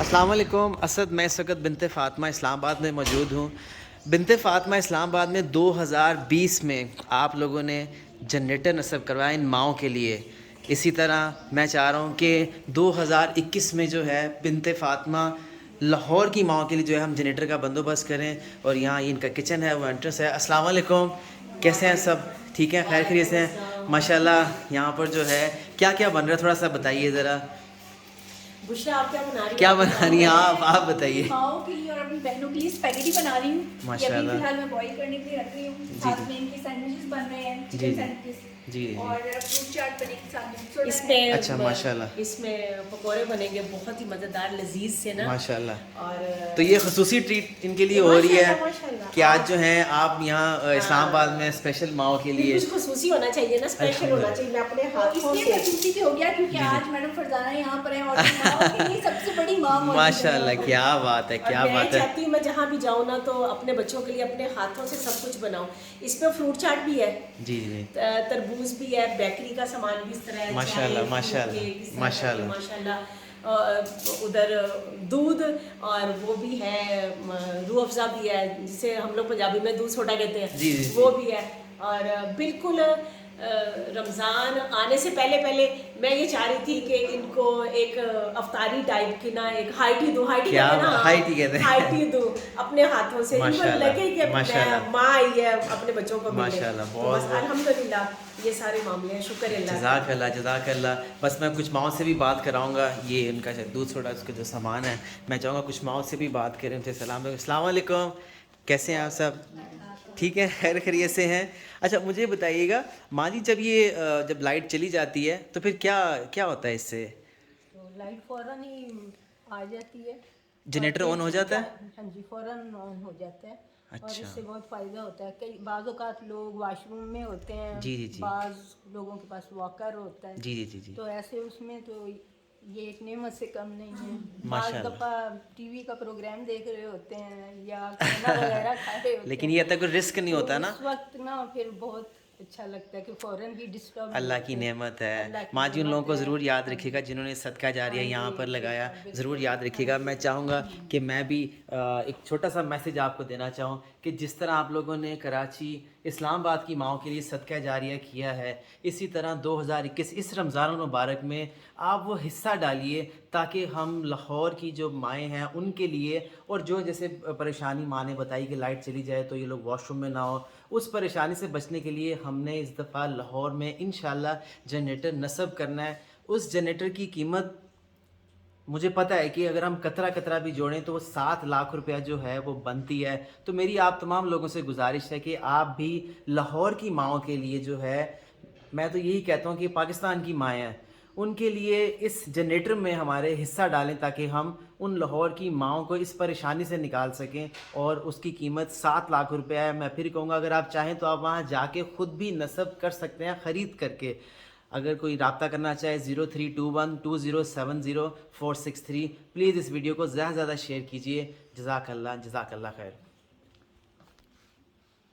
अस्सलाम वालेकुम असद, मैं इस वक्त बिनते फ़ातिमा इस्लामाबाद में मौजूद हूँ। बिनते फ़ातिमा इस्लामाबाद में 2020 में आप लोगों ने जनरेटर नस्ब करवाया इन माओं के लिए। इसी तरह मैं चाह रहा हूँ कि 2021 में जो है बिनते फ़ातिमा लाहौर की माओं के लिए जो है हम जनरेटर का बंदोबस्त करें। और यहाँ इनका किचन है, वो एंट्रेंस है। अस्सलाम वालेकुम, कैसे हैं सब? ठीक हैं, खैर खैरियत से हैं? माशाल्लाह। यहाँ पर जो है क्या क्या बन रहा है, थोड़ा सा बताइए ज़रा। बुशरा, आप क्या बना रही हैं? क्या बना रही हैं आप बताइए। माओ के लिए और अपनी बहनों के लिए स्पैगेटी बना रही हूँ। ये अभी फिलहाल मैं बॉईल करने के लिए रख रही हूँ। साथ में इनके सैंडविचेस बन रहे हैं, चिकन सैंडविचेस जी और फ्रूट चाट बनेगी साथ में। इसमें अच्छा माशाल्लाह, इसमें पकौड़े बनेंगे बहुत ही मज़ेदार लजीज से ना माशाल्लाह। और तो ये खसूसी ट्रीट इनके लिए हो रही है कि आज जो है आप यहाँ इस्लामाबाद में स्पेशल माओ के लिए। कुछ खसूसी होना चाहिए ना, स्पेशल होना चाहिए। मैं अपने हाथों से खसूसी भी हो गया क्योंकि आज मैडम फरजाना यहाँ पर है और माओ के लिए सबसे बड़ी माँ मौजूद है। माशाल्लाह, क्या बात है, क्या बात है। मैं चाहती हूँ मैं जहाँ भी जाऊँ ना तो अपने बच्चों के लिए अपने हाथों से सब कुछ बनाऊँ। इसमें फ्रूट चाट भी है, जी जी, तरबूज भी है, बेकरी का सामान भी इस तरह है, माशाल्लाह माशाल्लाह माशाल्लाह माशाल्लाह। उधर दूध और वो भी है, रूह अफ़ज़ा भी है जिसे हम लोग पंजाबी में दूध सोडा कहते हैं, जी, जी, वो भी है। और बिल्कुल रमज़ान आने से पहले पहले मैं ये चाह रही थी कि इनको एक अफ्तारी टाइप की ना एक हाइटी दूँ, हाइटी क्या कहते हैं ना, हाइटी कहते हैं। हाइटी दूँ अपने हाथों से। इनको माशाल्लाह, लगे कि माशाल्लाह, माँ आई है अपने बच्चों को मिलने। माशाल्लाह, तो बहुत बस अल्हम्दुलिल्लाह ये सारे मामले हैं, शुक्र अल्लाह। जज़ाकल्लाह जज़ाकल्लाह। बस मैं कुछ माओं से भी बात कराऊंगा। ये उनका दूध सोडा उसका जो सामान है, मैं चाहूँगा कुछ माओं से भी बात करें, उनसे सलाम। अस्सलाम वालेकुम, कैसे हैं आप सब? ठीक है, खैर खैरियत से हैं। अच्छा मुझे बताइएगा माँ जी, जब लाइट चली जाती है तो फिर क्या क्या होता है इससे? तो लाइट फौरन ही आ जाती है, जनरेटर ऑन हो जाता है? हाँ जी, फौरन ऑन हो जाता है। और अच्छा, इससे बहुत फ़ायदा होता है। कई बाज़ औक़ात लोग वॉशरूम में होते हैं, जी जी जी, बाज़ लोगों के पास वॉकर होता है, जी जी जी जी, तो ऐसे उसमें तो ये एक नेमत से कम नहीं है। बाज़ माशाल्लाह। दफ़ा टीवी का प्रोग्राम देख रहे होते हैं या खाना वगैरह खा रहे होते लेकिन हैं, ये तक रिस्क नहीं तो होता ना। उस वक्त ना फिर बहुत अच्छा लगता है कि फ़ौरन ही डिस्टर्ब अल्लाह की नेमत है। अल्लाह की माँ जी उन लोगों नेमत को है। ज़रूर याद हाँ रखिएगा जी, जिन्होंने सदका जारिया हाँ यहाँ जी, पर लगाया, बिल्कुल ज़रूर बिल्कुल, याद हाँ रखिएगा। मैं जी। चाहूँगा कि मैं भी एक छोटा सा मैसेज आपको देना चाहूँ कि जिस तरह आप लोगों ने कराची इस्लामाबाद की माओं के लिए सदका जारिया किया है, इसी तरह 2021 इस रमज़ान मुबारक में आप वो हिस्सा डालिए ताकि हम लाहौर की जो माएँ हैं उनके लिए, और जो जैसे परेशानी माँ ने बताई कि लाइट चली जाए तो ये लोग वॉशरूम में ना हो, उस परेशानी से बचने के लिए हमने इस दफ़ा लाहौर में इंशाल्लाह जनरेटर नस्ब करना है। उस जनरेटर की कीमत मुझे पता है कि अगर हम कतरा कतरा भी जोड़ें तो वो 7 लाख रुपया जो है वो बनती है। तो मेरी आप तमाम लोगों से गुजारिश है कि आप भी लाहौर की माओं के लिए जो है, मैं तो यही कहता हूँ कि पाकिस्तान की माएँ हैं, उनके लिए इस जनरेटर में हमारे हिस्सा डालें ताकि हम उन लाहौर की माओं को इस परेशानी से निकाल सकें। और उसकी कीमत 7 लाख रुपया है। मैं फिर कहूँगा अगर आप चाहें तो आप वहाँ जाके ख़ुद भी नस्ब कर सकते हैं ख़रीद करके। अगर कोई रब्ता करना चाहे 03212070 463, प्लीज़ इस वीडियो को ज़्यादा से ज़्यादा शेयर कीजिए। जज़ाकल्लाह, जज़ाकल्लाह खैर।